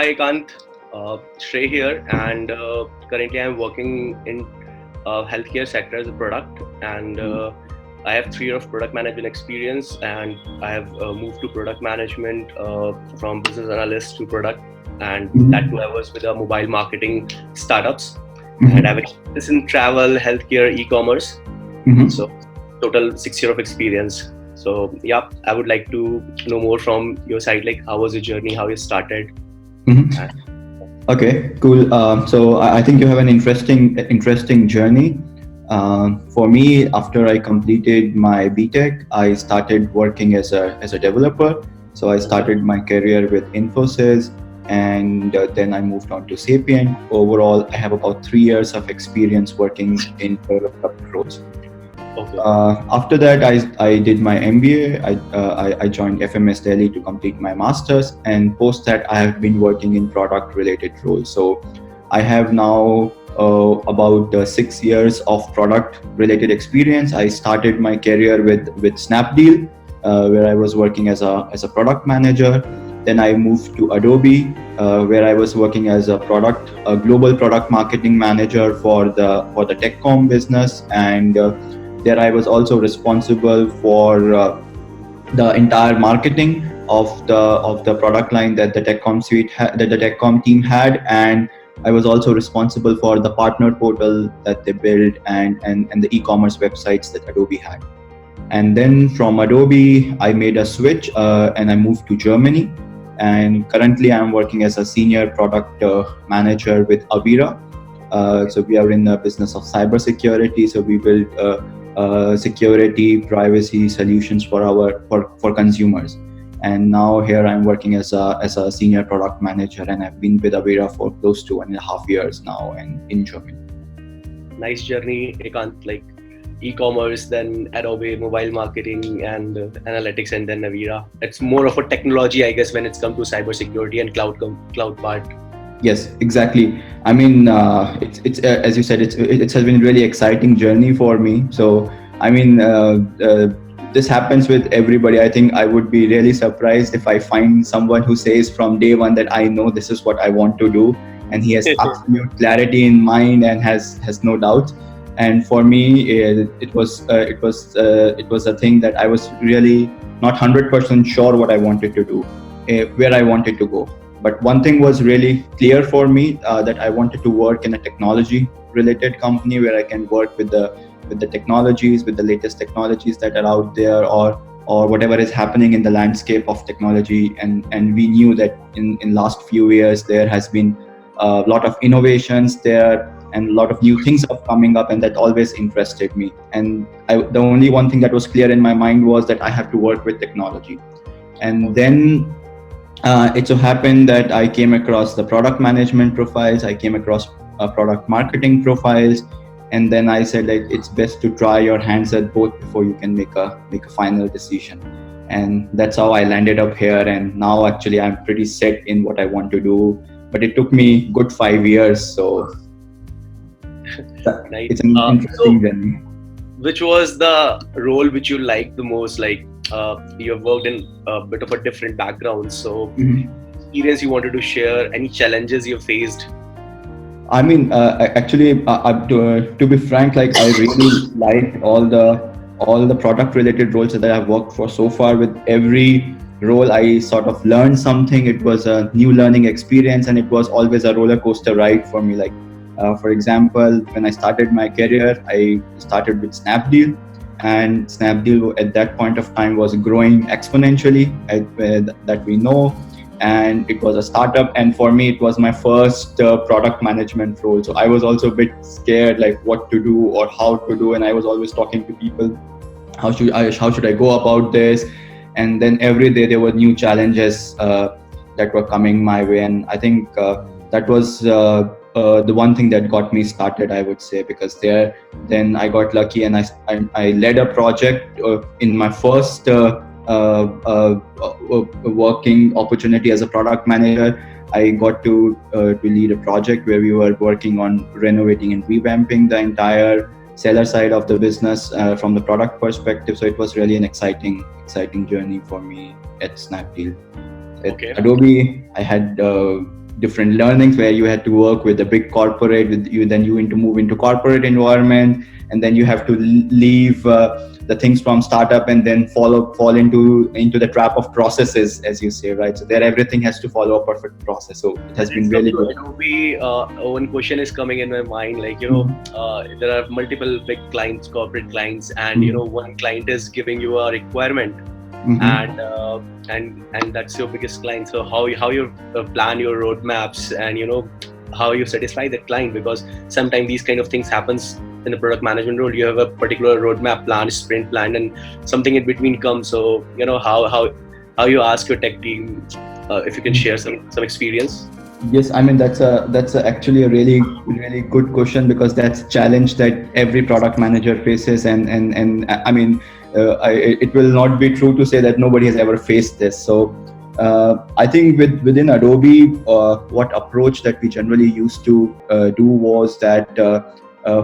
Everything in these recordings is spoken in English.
Hi Ekant, Shrey here, and currently I'm working in healthcare sector as a product, and I have 3 years of product management experience, and I have moved to product management from business analyst to product, and that too I was with a mobile marketing startups, and I have Mm-hmm. experience in travel, healthcare, e-commerce. Mm-hmm. So total 6 years of experience. So yeah, I would like to know more from your side, like how was your journey, how you started. Mm-hmm. And Okay, cool. So I think you have an interesting journey. For me, after I completed my BTech, I started working as a developer. So I okay, started my career with Infosys, and then I moved on to Sapient. Overall, I have about 3 years of experience working in development roles. okay, After that, I did my MBA. I joined FMS Delhi to complete my master's, and post that, I have been working in product related roles. So I have now about 6 years of product related experience. I started my career with Snapdeal, where I was working as a product manager. Then I moved to Adobe, where I was working as a global product marketing manager for the TechCom business, and there I was also responsible for the entire marketing of the product line that the that the TechCom team had, and I was also responsible for the partner portal that they built, and the e-commerce websites that Adobe had. And then from Adobe, I made a switch, and I moved to Germany. And currently, I'm working as a senior product manager with Avira. So we are in the business of cybersecurity. So we build security, privacy solutions for consumers. And now here I'm working as a senior product manager, and I've been with Avira for close to 1.5 years now, and in Germany. nice journey, Ekant. Like e-commerce, then Adobe, mobile marketing, and analytics, and then Avira. It's more of a technology, I guess, when it's come to cybersecurity and cloud part. Yes, exactly. I mean, it's as you said, it has been a really exciting journey for me. So, I mean, this happens with everybody. I think I would be really surprised if I find someone who says from day one that I know this is what I want to do, and he has absolute clarity in mind and has no doubt. And for me, it was a thing that I was really not 100% sure what I wanted to do, where I wanted to go. But one thing was really clear for me, that I wanted to work in a technology related company where I can work with the technologies, with the latest technologies that are out there, or whatever is happening in the landscape of technology. And we knew that in last few years there has been a lot of innovations there, and a lot of new things are coming up, and that always interested me. And the only one thing that was clear in my mind was that I have to work with technology. And Okay. then it so happened that I came across the product management profiles, I came across product marketing profiles, and then I said, like, it's best to try your hands at both before you can make a final decision. And that's how I landed up here. And now actually I'm pretty set in what I want to do. But it took me good 5 years, so Nice. it's an So, interesting journey. which was the role which you liked the most? Like, you have worked in a bit of a different background. So, Mhm. experience you wanted to share? Any challenges you faced? I mean, actually, to be frank, like, I really liked all the product related roles that I've worked for so far. With every role, I sort of learned something. It was a new learning experience, and it was always a roller coaster ride for me. Like, for example, when I started my career, I started with Snapdeal, and Snapdeal at that point of time was growing exponentially, that we know. And it was a startup, and for me it was my first product management role. So I was also a bit scared, like what to do or how to do, and I was always talking to people, how should I go about this. And then every day there were new challenges that were coming my way, and I think that was the one thing that got me started, I would say, because then I got lucky, and I led a project in my first working opportunity as a product manager. I got to lead a project where we were working on renovating and revamping the entire seller side of the business from the product perspective. So it was really an exciting journey for me at Snapdeal. At Okay. Adobe, I had different learnings where you had to work with a big corporate, with you, then you into move into corporate environment, and then you have to leave the things from startup and then fall into the trap of processes, as you say, right? So there everything has to follow a perfect process. So it has When been it comes really to good. Adobe, one question is coming in my mind, like, there are multiple big clients, corporate clients, and one client is giving you a requirement, and that's your biggest client. So how you plan your roadmaps, and how you satisfy that client, because sometimes these kind of things happens in the product management role. You have a particular roadmap plan, sprint plan, and something in between comes. So how you ask your tech team, if you can share some experience. Yes, I mean that's actually a really good question, because that's a challenge that every product manager faces, and I mean, it will not be true to say that nobody has ever faced this. So I think within Adobe, what approach that we generally used to do was that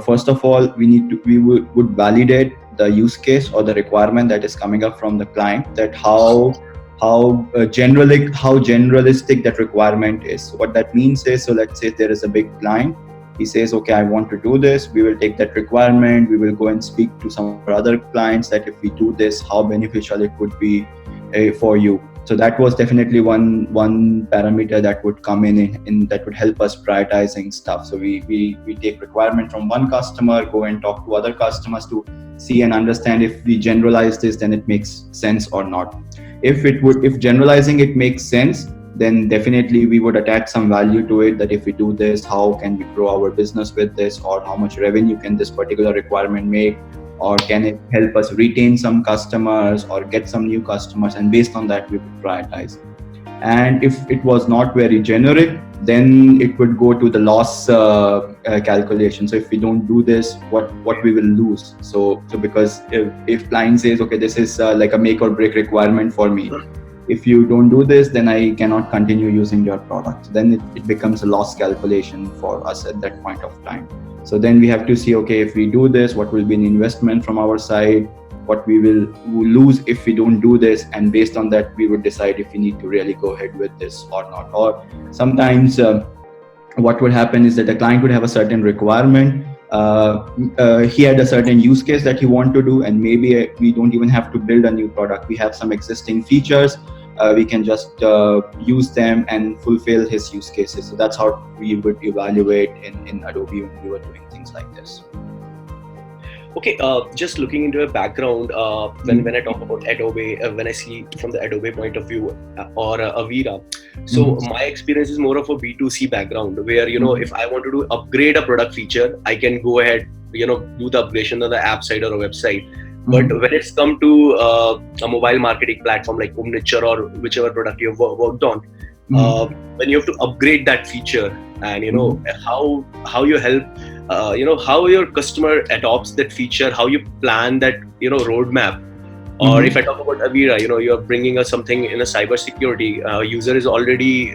first of all we would validate the use case or the requirement that is coming up from the client, that how generalistic that requirement is. So what that means is, so let's say there is a big client, he says, okay, I want to do this. We will take that requirement, we will go and speak to some of our other clients that if we do this, how beneficial it would be for you. So that was definitely one parameter that would come in that would help us prioritizing stuff. So we take requirement from one customer, go and talk to other customers to see and understand if we generalize this, then it makes sense or not. If generalizing it makes sense, then definitely we would attach some value to it, that if we do this, how can we grow our business with this, or how much revenue can this particular requirement make, or can it help us retain some customers or get some new customers, and based on that we would prioritize. And if it was not very generic, then it would go to the loss calculation. So if we don't do this, what we will lose. So because if client says, okay, this is like a make or break requirement for me, if you don't do this, then I cannot continue using your product, then it becomes a loss calculation for us at that point of time. So then we have to see, okay, if we do this, what will be an investment from our side, what we will lose if we don't do this, and based on that we would decide if we need to really go ahead with this or not. Or sometimes what would happen is that the client would have a certain requirement, he had a certain use case that he want to do, and maybe we don't even have to build a new product, we have some existing features, we can just use them and fulfill his use cases. So that's how we would evaluate in Adobe when we were doing things like this. Okay, just looking into a background, when I talk about Adobe, when I see from the Adobe point of view, or Avira, so my experience is more of a B2C background, where if I want to upgrade a product feature, I can go ahead, do the upgradation on the app side or a website. But when it's come to a mobile marketing platform like Omniture or whichever product you've worked on, when you have to upgrade that feature, and how you help, how your customer adopts that feature, how you plan that roadmap. Or if I talk about Avira, you're bringing us something in a cyber security, user is already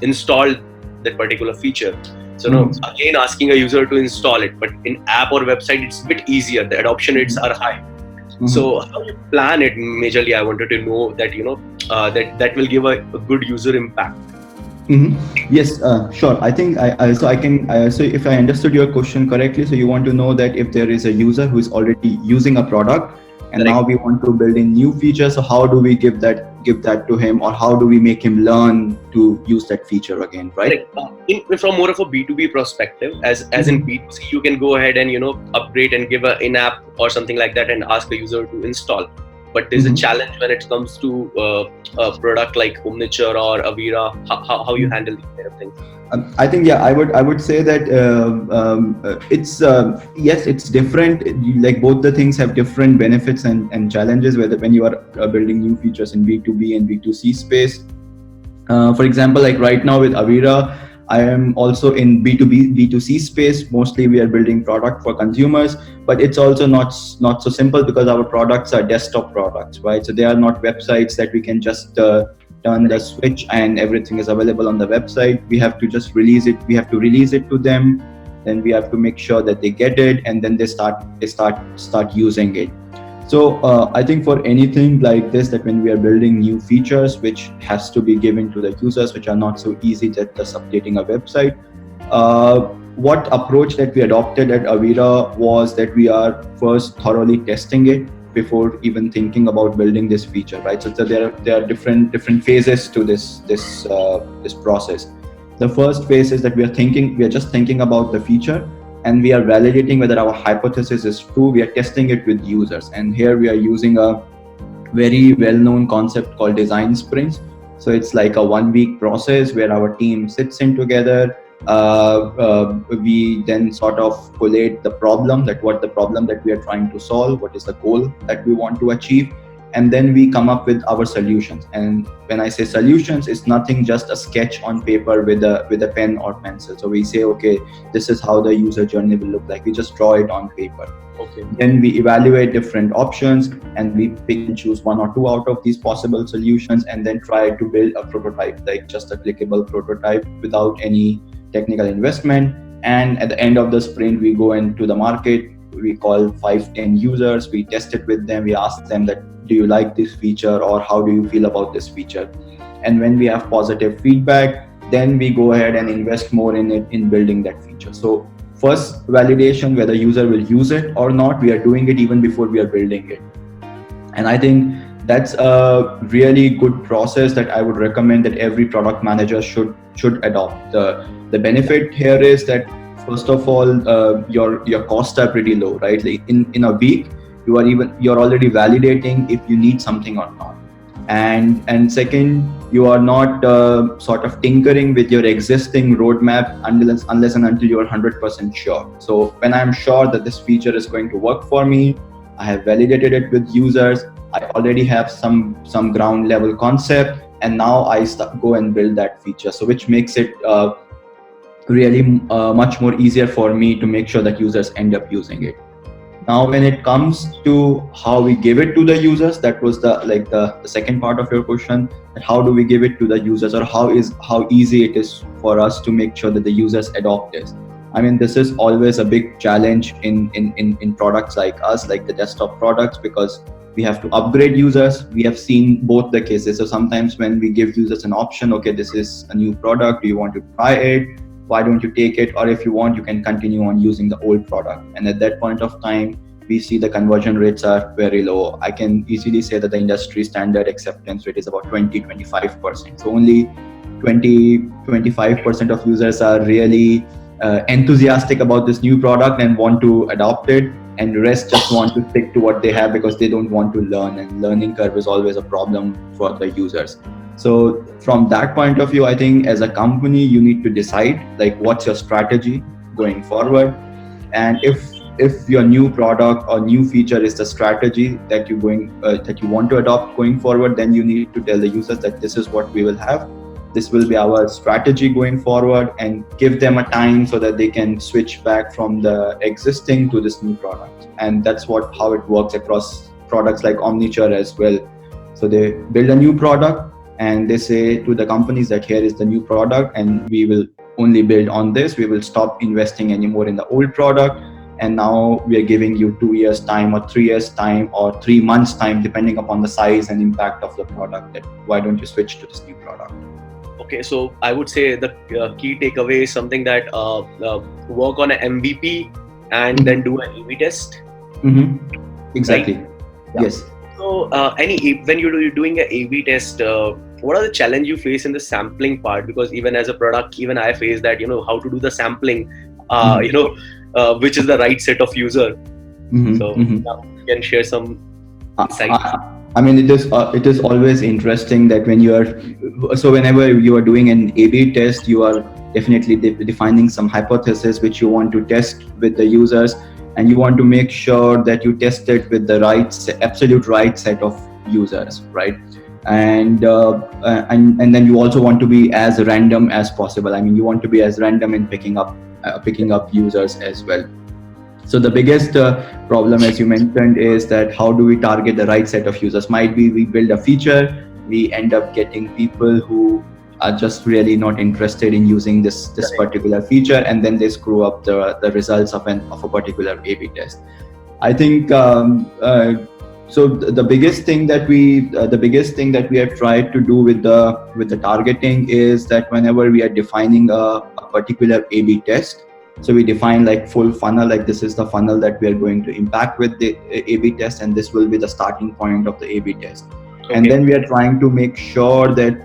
installed that particular feature. So now again asking a user to install it, but in app or website it's a bit easier, the adoption rates are high. So how you plan it majorly, I wanted to know that that will give a good user impact. Yes, sure. I think I can. So if I understood your question correctly, so you want to know that if there is a user who is already using a product, and now we want to build in new features, so how do we give that to him, or how do we make him learn to use that feature again, right? From more of a B2B perspective, as in B2C, you can go ahead and upgrade and give an in-app or something like that and ask the user to install. But there's a challenge when it comes to a product like Omniture or Avira. How you handle these kind of things? I think I would say that it's yes, it's different. Like both the things have different benefits and challenges. Whether when you are building new features in B2B and B2C space, for example, like right now with Avira, I am also in B2B, B2C space. Mostly we are building product for consumers, but it's also not so simple because our products are desktop products, right? So they are not websites that we can just turn the switch and everything is available on the website. We have to just release it. We have to release it to them. Then we have to make sure that they get it, and then they start using it. So I think for anything like this, that when we are building new features, which has to be given to the users, which are not so easy, just updating a website. Uh, what approach that we adopted at Avira was that we are first thoroughly testing it before even thinking about building this feature, right? So there are different phases to this process. The first phase is that we are just thinking about the feature, and we are validating whether our hypothesis is true. We are testing it with users, and here we are using a very well-known concept called design sprints. So it's like a 1 week process where our team sits in together. We then sort of collate the problem, that what the problem that we are trying to solve, what is the goal that we want to achieve, and then we come up with our solutions. And when I say solutions, it's nothing just a sketch on paper with a pen or pencil. So we say, okay, this is how the user journey will look like. We just draw it on paper. Okay. Then we evaluate different options, and we pick and choose one or two out of these possible solutions, and then try to build a prototype, like just a clickable prototype without any technical investment. And at the end of the sprint, we go into the market. We call 5-10 users, we test it with them, we ask them that, do you like this feature, or how do you feel about this feature? And when we have positive feedback, then we go ahead and invest more in it, in building that feature. So first validation, whether user will use it or not, we are doing it even before we are building it. And I think that's a really good process that I would recommend that every product manager should adopt. The benefit here is that, first of all, your costs are pretty low, right? Like in a week, you're already validating if you need something or not. And second, you are not sort of tinkering with your existing roadmap unless and until you are 100% sure. So when I'm sure that this feature is going to work for me, I have validated it with users, I already have some ground level concept, and now I go and build that feature. So which makes it really much more easier for me to make sure that users end up using it. Now, when it comes to how we give it to the users, that was the second part of your question. That how do we give it to the users, or how easy it is for us to make sure that the users adopt this? I mean, this is always a big challenge in products like us, like the desktop products, because we have to upgrade users. We have seen both the cases. So sometimes when we give users an option, okay, this is a new product, do you want to try it? Why don't you take it? Or if you want, you can continue on using the old product. And at that point of time, we see the conversion rates are very low. I can easily say that the industry standard acceptance rate is about 20-25%. So only 20-25% of users are really enthusiastic about this new product and want to adopt it, and the rest just want to stick to what they have because they don't want to learn, and learning curve is always a problem for the users. So from that point of view, I think as a company, you need to decide like what's your strategy going forward. And if your new product or new feature is the strategy that you want to adopt going forward, then you need to tell the users that this is what we will have. This will be our strategy going forward, and give them a time so that they can switch back from the existing to this new product. And that's how it works across products like Omniture as well. So they build a new product, and they say to the companies that here is the new product, and we will only build on this. We will stop investing anymore in the old product. And now we are giving you 2 years time, or 3 years time, or 3 months time, depending upon the size and impact of the product. That why don't you switch to this new product? Okay, so I would say the key takeaway is something that work on an MVP and then do an A/B test. Exactly. Right? Yes. So when you're doing an A/B test, what are the challenge you face in the sampling part? Because even as a product, even I face that, how to do the sampling, which is the right set of user. So now you can share some insights. I mean, it is always interesting that whenever you are doing an A/B test, you are definitely defining some hypothesis which you want to test with the users, and you want to make sure that you test it with the absolute right set of users, right? And then you also want to be as random as possible. I mean, you want to be as random in picking up users as well. So the biggest problem, as you mentioned, is that how do we target the right set of users? Might be we build a feature, we end up getting people who are just really not interested in using this particular feature, and then they screw up the results of a particular A/B test. I think So the biggest thing that we have tried to do with the targeting is that whenever we are defining a particular A/B test, so we define like full funnel, like this is the funnel that we are going to impact with the A/B test, and this will be the starting point of the A/B test. And Okay. then we are trying to make sure that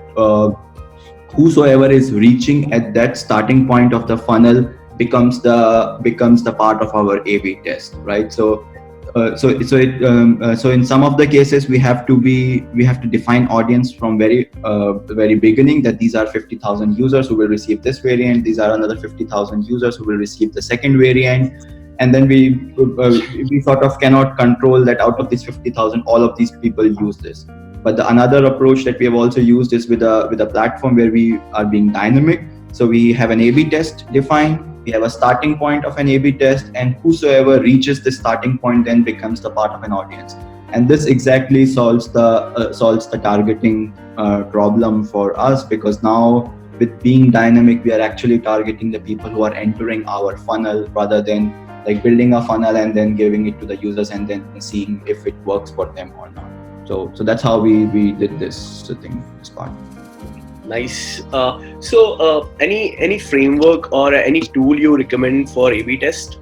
whosoever is reaching at that starting point of the funnel becomes the part of our A/B test, right? So in some of the cases we have to define audience from very beginning, that these are 50,000 users who will receive this variant, these are another 50,000 users who will receive the second variant, and then we sort of cannot control that out of these 50,000 all of these people use this. But the another approach that we have also used is with a platform where we are being dynamic. So we have an A/B test defined, we have a starting point of an A/B test, and whosoever reaches this starting point then becomes the part of an audience. And this exactly solves the targeting problem for us, because now with being dynamic, we are actually targeting the people who are entering our funnel, rather than like building a funnel and then giving it to the users and then seeing if it works for them or not. So that's how we did this part. Nice. Any framework or any tool you recommend for A/B test?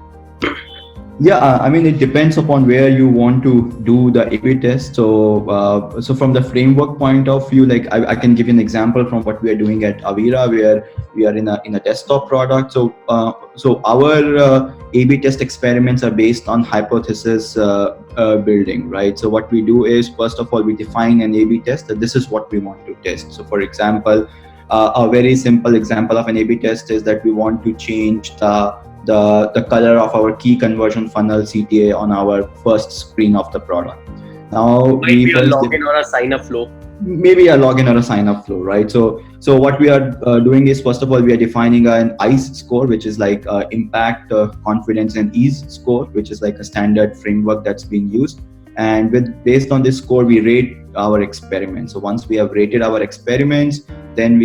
Yeah, I mean, it depends upon where you want to do the A/B test. So from the framework point of view, like I can give you an example from what we are doing at Avira, where we are in a desktop product. So our A/B test experiments are based on hypothesis building, right? So what we do is, first of all, we define an A/B test that this is what we want to test. So for example, a very simple example of an A/B test is that we want to change the color of our key conversion funnel CTA on our first screen of the product. Now Might be a login or a sign up flow. maybe a login or a sign up flow, right? So what we are doing is, first of all, we are defining an ICE score, which is like impact, confidence, and ease score, which is like a standard framework that's being used. And based on this score, we rate our experiments. So once we have rated our experiments, then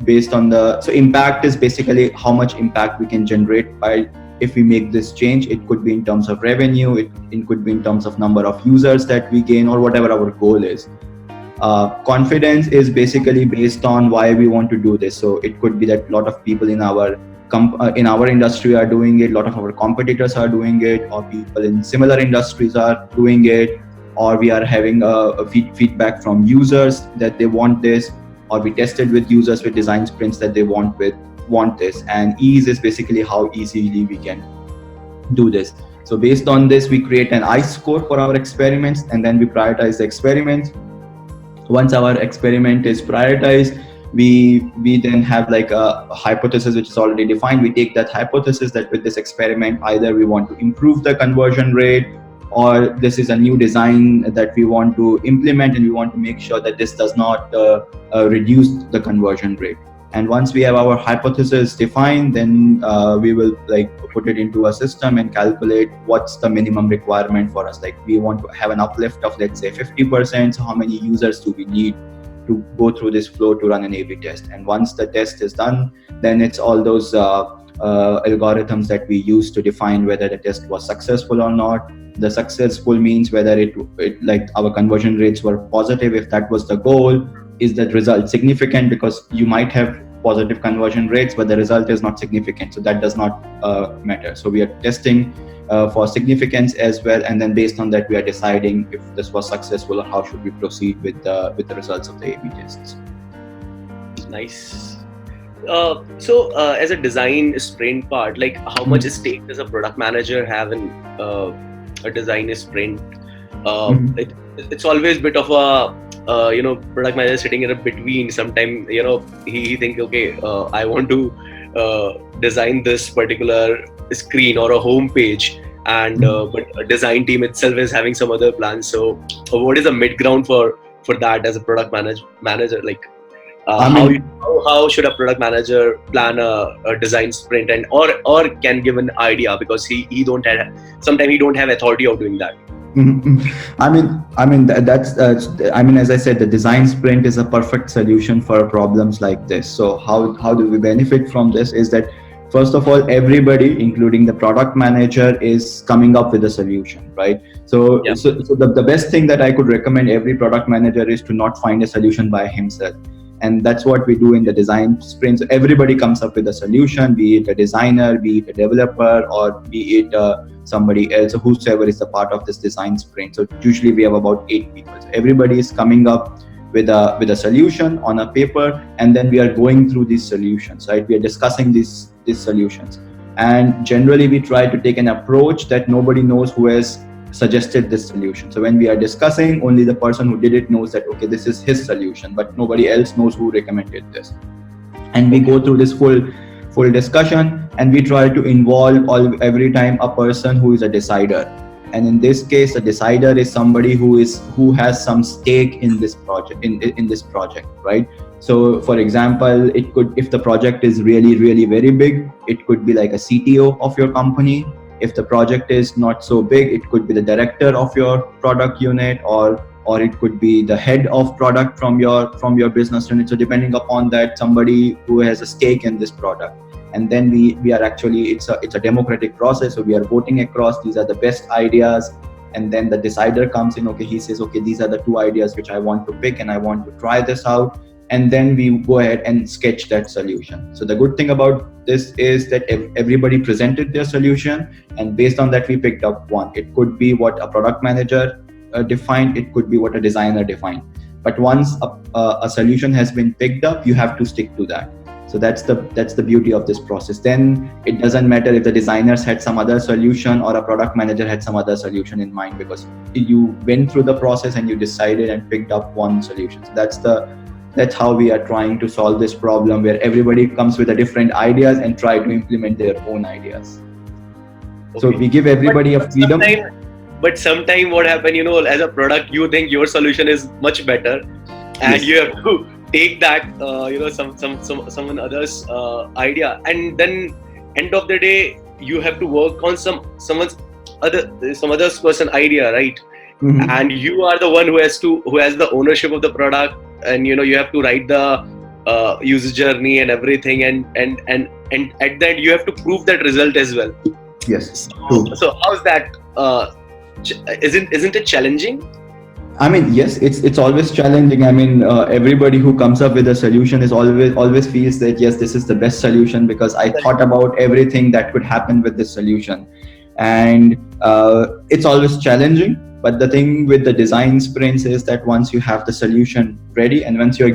so impact is basically how much impact we can generate by if we make this change. It could be in terms of revenue, it could be in terms of number of users that we gain, or whatever our goal is. Confidence is basically based on why we want to do this. So it could be that a lot of people in our industry are doing it, a lot of our competitors are doing it, or people in similar industries are doing it, or we are having a feedback from users that they want this, or we tested with users with design sprints that they want this. And ease is basically how easily we can do this. So based on this, we create an ICE score for our experiments, and then we prioritize the experiments. Once our experiment is prioritized, we then have like a hypothesis which is already defined. We take that hypothesis that with this experiment, either we want to improve the conversion rate, or this is a new design that we want to implement, and we want to make sure that this does not reduce the conversion rate. And once we have our hypothesis defined, then we will like put it into a system and calculate what's the minimum requirement for us. Like we want to have an uplift of, let's say, 50%. So how many users do we need to go through this flow to run an A/B test? And once the test is done, then it's all those algorithms that we use to define whether the test was successful or not. The successful means whether it like our conversion rates were positive. If that was the goal, is that result significant? Because you might have positive conversion rates, but the result is not significant, so that does not matter. So we are testing for significance as well, and then based on that, we are deciding if this was successful or how should we proceed with the results of the A/B tests. Nice. As a design sprint part, like how much stake does a product manager have in a design sprint? It's always a bit of a product manager sitting in a between. Sometimes he think, okay, I want to design this particular screen or a home page, and but a design team itself is having some other plans. So what is the mid ground for that as a product manager? Like how should a product manager plan a design sprint, and or can give an idea, because he don't have, sometimes he don't have authority of doing that. I mean that's as I said, the design sprint is a perfect solution for problems like this. So how do we benefit from this is that, first of all, everybody, including the product manager, is coming up with a solution, right? So the best thing that I could recommend every product manager is to not find a solution by himself. And that's what we do in the design sprint. So everybody comes up with a solution, be it a designer, be it a developer, or be it somebody else, whosoever is the part of this design sprint. So usually we have about 8 people. So everybody is coming up with a solution on a paper, and then we are going through these solutions, right? We are discussing these solutions, and generally we try to take an approach that nobody knows who has suggested this solution. So when we are discussing, only the person who did it knows that, okay, this is his solution, but nobody else knows who recommended this. And we go through this full discussion, and we try to involve every time a person who is a decider. And in this case, a decider is somebody who has some stake in this project, in this project, right? So for example, it could, if the project is really, really very big, it could be like a CTO of your company. If the project is not so big, it could be the director of your product unit, or it could be the head of product from your business unit. So depending upon that, somebody who has a stake in this product. And then we are actually, it's a democratic process. So we are voting across, these are the best ideas. And then the decider comes in, okay, he says, okay, these are the 2 ideas which I want to pick and I want to try this out. And then we go ahead and sketch that solution. So the good thing about this is that everybody presented their solution, and based on that we picked up one. It could be what a product manager defined, it could be what a designer defined. But once a solution has been picked up, you have to stick to that. So that's the beauty of this process. Then it doesn't matter if the designers had some other solution or a product manager had some other solution in mind, because you went through the process and you decided and picked up one solution. So that's how we are trying to solve this problem, where everybody comes with a different ideas and try to implement their own ideas. Okay. So we give everybody a freedom. But sometimes what happens, as a product, you think your solution is much better, and yes, you have to take that, someone other's idea, and then end of the day, you have to work on some other person idea, right? Mm-hmm. And you are the one who has the ownership of the product, and you have to write the user journey and everything, and at that you have to prove that result as well. Yes. So how's that? Isn't it challenging? I mean, yes, it's always challenging. I mean, everybody who comes up with a solution is always feels that, yes, this is the best solution because I thought about everything that could happen with this solution, and it's always challenging. But the thing with the design sprints is that once you have the solution ready, and once you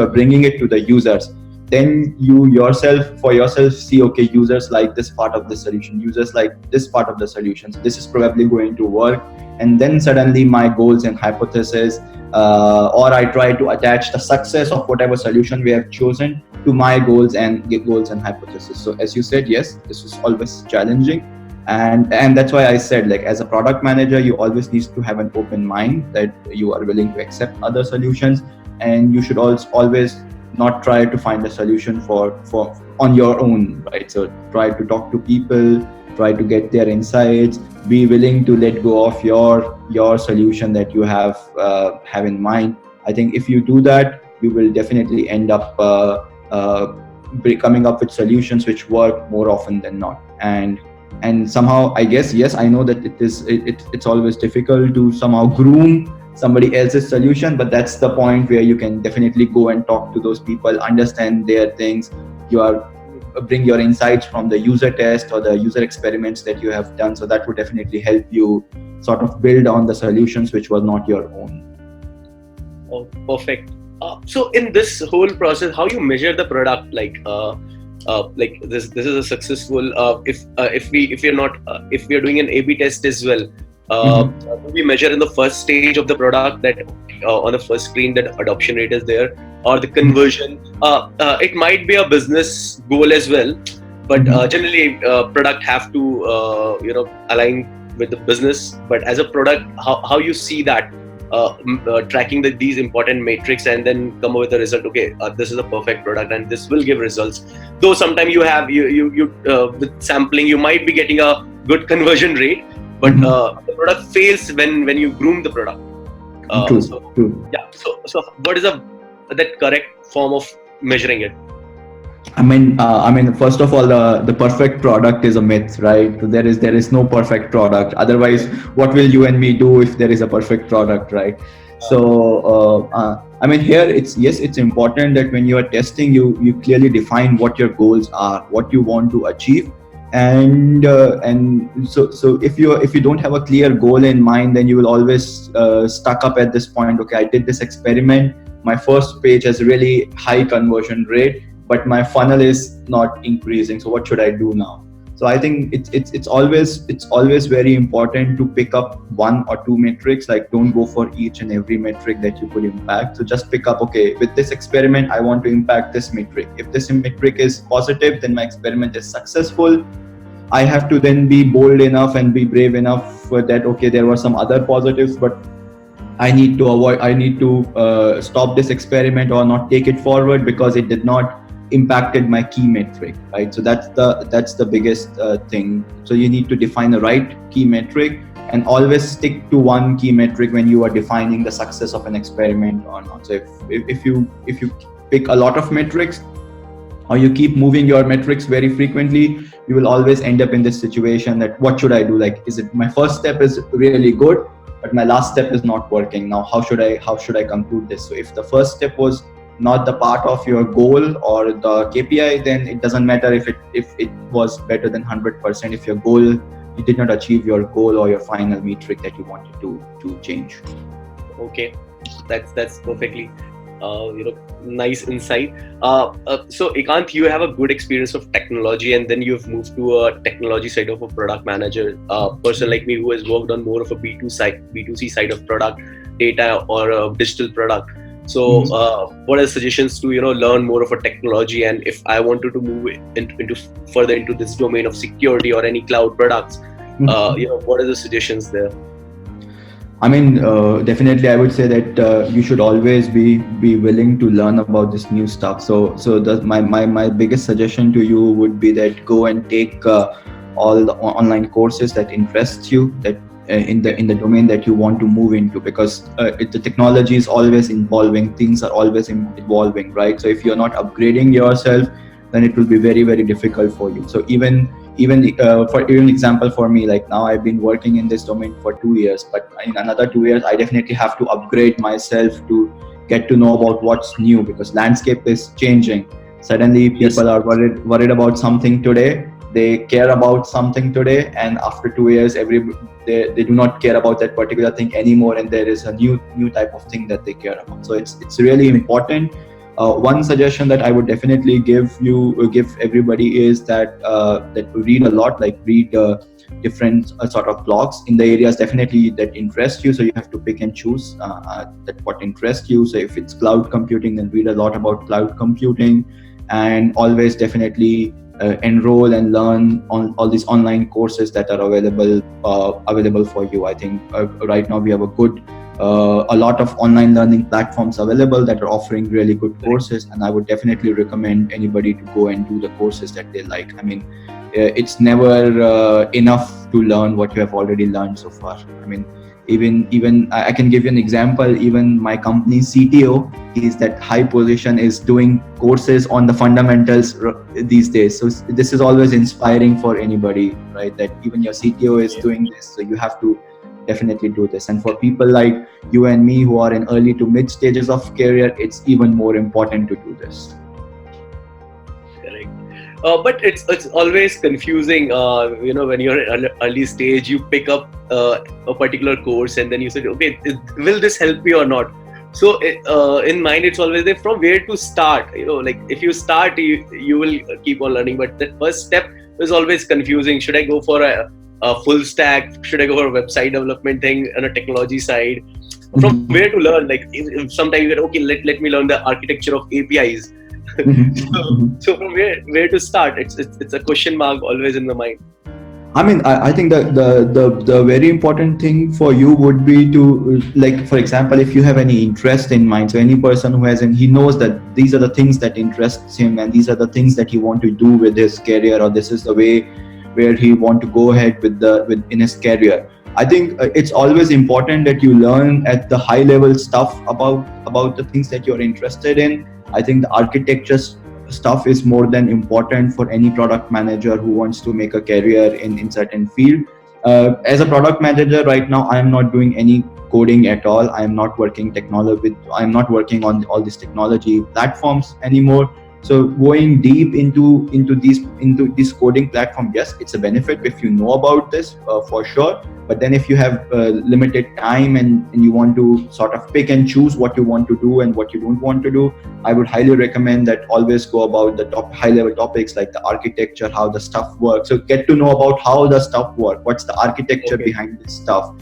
are bringing it to the users, then you yourself see, okay, users like this part of the solution, users like this part of the solution, so this is probably going to work. And then suddenly my goals and hypothesis, or I try to attach the success of whatever solution we have chosen to my goals and hypothesis. So as you said, yes, this is always challenging. And that's why I said, like, as a product manager, you always need to have an open mind, that you are willing to accept other solutions, and you should always not try to find a solution for on your own, right? So try to talk to people, try to get their insights, be willing to let go of your solution that you have in mind. I think if you do that, you will definitely end up coming up with solutions which work more often than not. And somehow, I guess, yes, I know that it's always difficult to somehow groom somebody else's solution, but that's the point where you can definitely go and talk to those people, understand their things. Bring your insights from the user test or the user experiments that you have done. So that would definitely help you sort of build on the solutions which were not your own. Oh, perfect. So in this whole process, how you measure the product? Like this is a successful. If we are doing an A/B test as well. We measure in the first stage of the product that on the first screen that adoption rate is there, or the conversion. It might be a business goal as well, but generally product have to align with the business. But as a product, how you see that tracking these important metrics and then come up with a result? Okay, this is a perfect product and this will give results. Though sometimes you with sampling you might be getting a good conversion rate, but the product fails when you groom the product. True. Yeah. So what is that correct form of measuring it? First of all, the perfect product is a myth, right? There is no perfect product. Otherwise, Correct. what will you and me do if there is a perfect product, right? So, here it's important that when you are testing, you clearly define what your goals are, what you want to achieve, and so if you don't have a clear goal in mind, then you will always stuck up at this point. Okay, I did this experiment. My first page has really high conversion rate, but my funnel is not increasing. So what should I do now? So I think it's always very important to pick up one or two metrics. Like, don't go for each and every metric that you could impact. So just pick up, okay, with this experiment I want to impact this metric. If this metric is positive, then my experiment is successful. I have to then be bold enough and be brave enough for that. Okay, there were some other positives, but I need to stop this experiment or not take it forward because it did not impacted my key metric, right? So that's the biggest thing. So you need to define the right key metric and always stick to one key metric when you are defining the success of an experiment or not. So if you pick a lot of metrics, or you keep moving your metrics very frequently, you will always end up in this situation that what should I do? Like, is it my first step is really good, but my last step is not working. Now, how should I conclude this? So if the first step was not the part of your goal or the KPI, then it doesn't matter if it was better than 100%. If your goal, you did not achieve your goal or your final metric that you wanted to change. Okay, that's perfectly nice insight. So Ekant, you have a good experience of technology, and then you've moved to a technology side of a product manager. Person like me who has worked on more of a B2C side of product data or a digital product. So, what are suggestions to learn more of a technology? And if I wanted to move into further into this domain of security or any cloud products, what are the suggestions there? Definitely, I would say that you should always be willing to learn about this new stuff. My biggest suggestion to you would be that go and take all the online courses that interest you, that in the domain that you want to move into, because the technology is always evolving. Things are always evolving, right? So if you're not upgrading yourself, then it will be very, very difficult for you. So even example for me, like now I've been working in this domain for 2 years, but in another 2 years I definitely have to upgrade myself to get to know about what's new, because landscape is changing. Suddenly Yes. people are worried about something today, they care about something today, and after 2 years they do not care about that particular thing anymore, and there is a new type of thing that they care about. So it's really important. One suggestion that I would definitely give everybody is that read a lot, like read different sort of blogs in the areas definitely that interest you. So you have to pick and choose that what interests you. So if it's cloud computing, then read a lot about cloud computing, and always definitely enroll and learn on all these online courses that are available for you. I think right now we have a lot of online learning platforms available that are offering really good courses, and I would definitely recommend anybody to go and do the courses that they like. It's never enough to learn what you have already learned so far. Even I can give you an example. Even my company's CTO is that high position is doing courses on the fundamentals these days. So this is always inspiring for anybody, right? That even your CTO is doing this, so you have to definitely do this. And for people like you and me who are in early to mid stages of career, it's even more important to do this. Correct. But it's always confusing. When you're at early stage, you pick up a particular course, and then you say, okay, will this help me or not? So in mind, it's always there from where to start. Like if you start, you will keep on learning. But the first step is always confusing. Should I go for a full stack? Should I go for a website development thing on a technology side? From where to learn? Like sometimes you get, okay, let me learn the architecture of APIs. So from where to start? It's a question mark always in the mind. I think the very important thing for you would be to, like, for example, if you have any interest in mind. So any person who he knows that these are the things that interests him, and these are the things that he want to do with his career, or this is the way where he want to go ahead with in his career. I think it's always important that you learn at the high level stuff about the things that you're interested in. I think the architecture stuff is more than important for any product manager who wants to make a career in certain field. As a product manager right now, I am not doing any coding at all. I am not working technology. I'm not working on all these technology platforms anymore. So going deep into this coding platform, yes, it's a benefit if you know about this, for sure. But then if you have limited time, and you want to sort of pick and choose what you want to do and what you don't want to do, I would highly recommend that always go about the top high level topics like the architecture, how the stuff works. So get to know about how the stuff works, what's the architecture Okay. behind this stuff,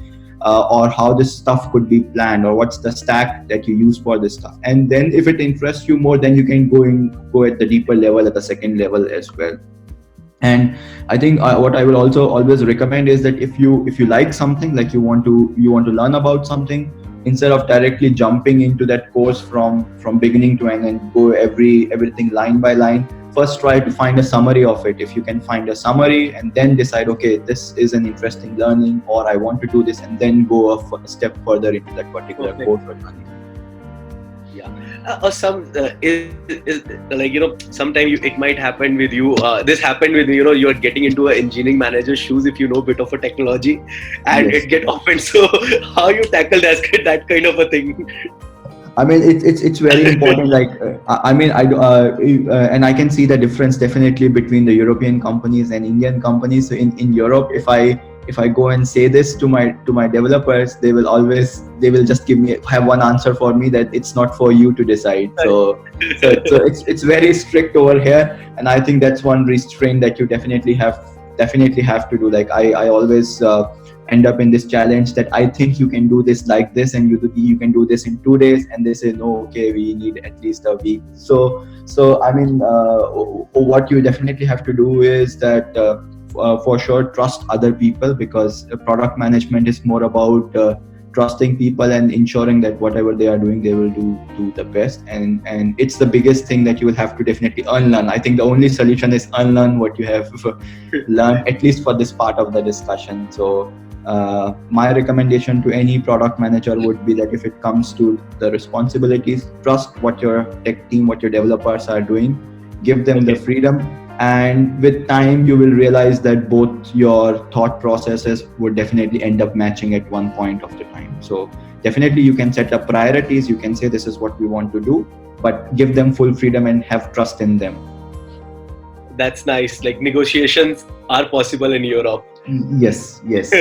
or how this stuff could be planned, or what's the stack that you use for this stuff. And then if it interests you more, then you can go at the deeper level, at the second level as well. And I think what I will also always recommend is that if you like something, like you want to learn about something, instead of directly jumping into that course from beginning to end and go everything line by line, first try to find a summary of it. If you can find a summary and then decide, okay, this is an interesting learning, or I want to do this, and then go a step further into that particular Okay. course or learning. Yeah. Or some is like, sometimes it might happen with you. This happened with me. You're getting into an engineering manager's shoes if you know a bit of a technology, and Yes. it get offended. So how you tackle that kind of a thing? I mean, it's very important. Like, I mean, and I can see the difference definitely between the European companies and Indian companies. So in Europe, if I go and say this to my developers, they will just have one answer for me, that it's not for you to decide. So it's very strict over here, and I think that's one restraint that you definitely have to do. Like, I always end up in this challenge that I think you can do this like this, and you can do this in 2 days, and they say no, okay, we need at least a week. So I mean, what you definitely have to do is that, for sure, trust other people, because product management is more about trusting people and ensuring that whatever they are doing, they will do the best. And it's the biggest thing that you will have to definitely unlearn. I think the only solution is unlearn what you have learned, at least for this part of the discussion. So my recommendation to any product manager would be that if it comes to the responsibilities, trust what your tech team, what your developers are doing, give them the Okay. freedom, and with time you will realize that both your thought processes would definitely end up matching at one point of the time. So definitely you can set up priorities, you can say this is what we want to do, but give them full freedom and have trust in them. That's nice. Like, negotiations are possible in Europe. Yes, yes.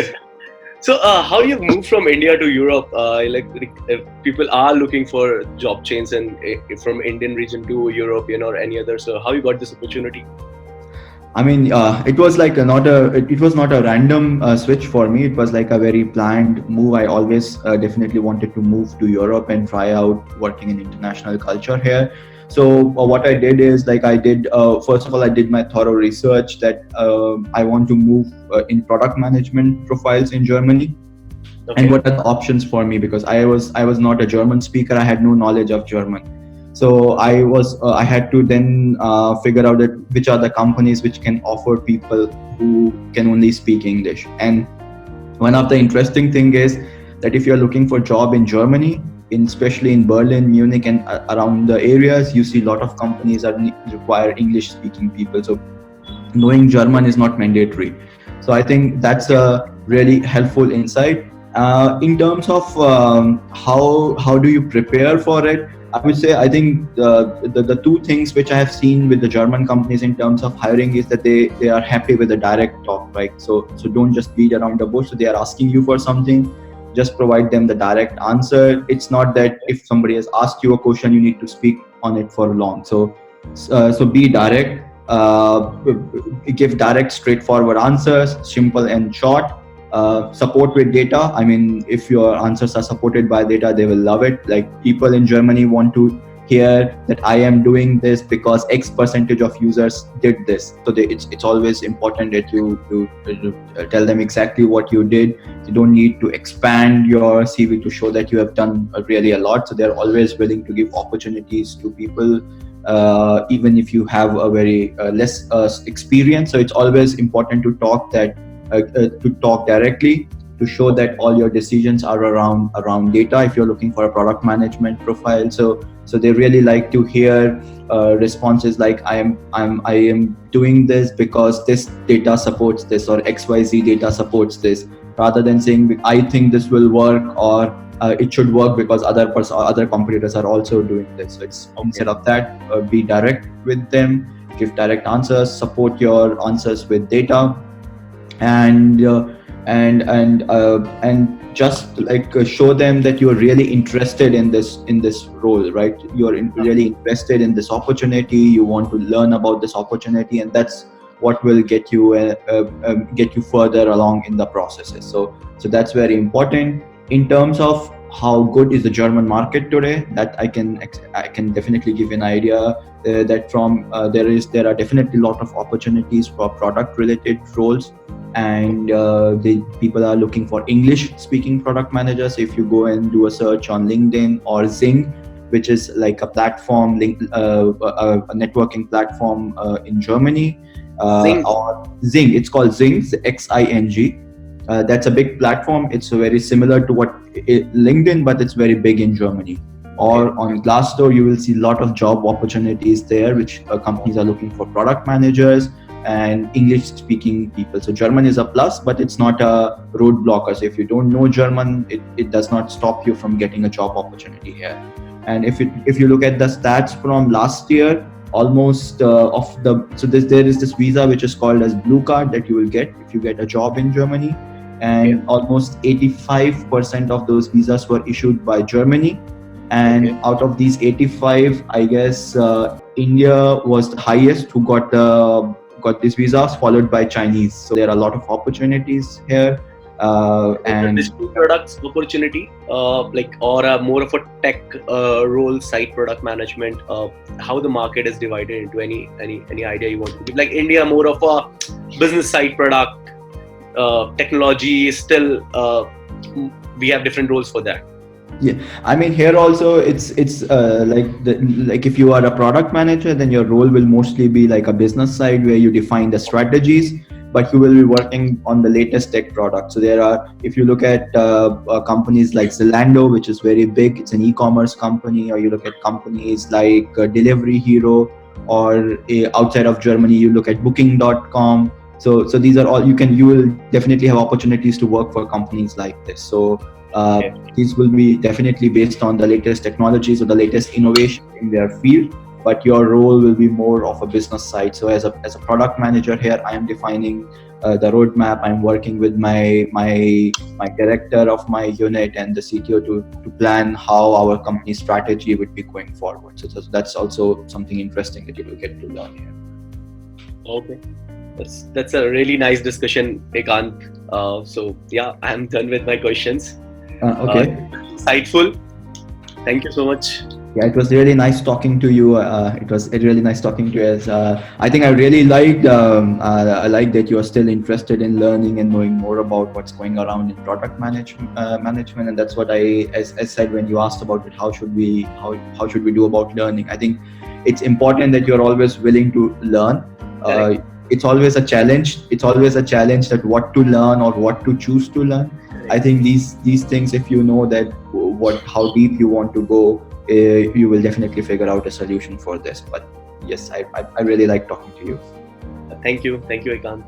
So, how you've moved from India to Europe? If people are looking for job change and from Indian region to European or any other. So, how you got this opportunity? I mean, it was like it was not a random switch for me. It was like a very planned move. I always definitely wanted to move to Europe and try out working in international culture here. So what I did is, like, first of all, I did my thorough research that I want to move in product management profiles in Germany. And Okay. what are the options for me, because I was not a German speaker, I had no knowledge of German. So I had to then figure out that which are the companies which can offer people who can only speak English. And one of the interesting thing is that if you're looking for job in Germany, especially in Berlin, Munich, and around the areas, you see a lot of companies require English speaking people. So knowing German is not mandatory. So I think that's Okay. a really helpful insight. In terms of how do you prepare for it, I would say, I think the two things which I have seen with the German companies in terms of hiring is that they are happy with the direct talk, right? So don't just beat around the bush. So they are asking you for something, just provide them the direct answer. It's not that if somebody has asked you a question, you need to speak on it for long. So be direct, give direct, straightforward answers, simple and short. Support with data. I mean, if your answers are supported by data, they will love it. Like, people in Germany want to hear that I am doing this because X percentage of users did this. So it's always important that you tell them exactly what you did. You don't need to expand your CV to show that you have done really a lot. So they're always willing to give opportunities to people, even if you have a very less experience. So it's always important to talk directly. to show that all your decisions are around data. If you're looking for a product management profile, so they really like to hear responses like I am doing this because this data supports this, or XYZ data supports this, rather than saying I think this will work, or it should work because other competitors are also doing this. So it's instead of that, be direct with them, give direct answers, support your answers with data, and and just like show them that you're really interested in this role, right? Really interested in this opportunity. You want to learn about this opportunity, and that's what will get you further along in the processes. So that's very important. In terms of how good is the German market today, that I can definitely give an idea that from there are definitely a lot of opportunities for product related roles, and the people are looking for English speaking product managers. If you go and do a search on LinkedIn or Zing, which is like a platform, a networking platform in Germany, or Zing, it's called Zing, XING. That's a big platform. It's very similar to LinkedIn, but it's very big in Germany. Or on Glassdoor, you will see a lot of job opportunities there, which companies are looking for product managers and English-speaking people. So German is a plus, but it's not a roadblocker. So if you don't know German, it does not stop you from getting a job opportunity here. And if you look at the stats from last year, almost there is this visa which is called as Blue Card that you will get if you get a job in Germany, and almost 85% of those visas were issued by Germany. And out of these 85, I guess India was the highest who got these visas, followed by Chinese. So there are a lot of opportunities here. And digital products opportunity, or more of a tech role, site product management. How the market is divided into any idea you want to give? Like India, more of a business side product. Technology is still we have different roles for that. Yeah, I mean here also it's like if you are a product manager, then your role will mostly be like a business side where you define the strategies, but you will be working on the latest tech product. So there are, if you look at companies like Zalando, which is very big, it's an e-commerce company, or you look at companies like Delivery Hero, or outside of Germany you look at Booking.com. So these are all you will definitely have opportunities to work for companies like this. So these will be definitely based on the latest technologies or the latest innovation in their field, but your role will be more of a business side. So as a product manager here, I am defining the roadmap. I'm working with my director of my unit and the CTO to plan how our company strategy would be going forward. So that's also something interesting that you will get to learn here. Okay, that's a really nice discussion, Ekant. So yeah, I'm done with my questions. Okay. Insightful. Thank you so much. Yeah, it was really nice talking to you. It was really nice talking to you. I think I really liked I like that you are still interested in learning and knowing more about what's going around in product management, and that's what I said when you asked about it. How should we do about learning? I think it's important that you're always willing to learn. It's always a challenge. It's always a challenge that what to learn or what to choose to learn. I think these things, if you know that how deep you want to go, you will definitely figure out a solution for this. But yes, I really like talking to you. Thank you, Ekant.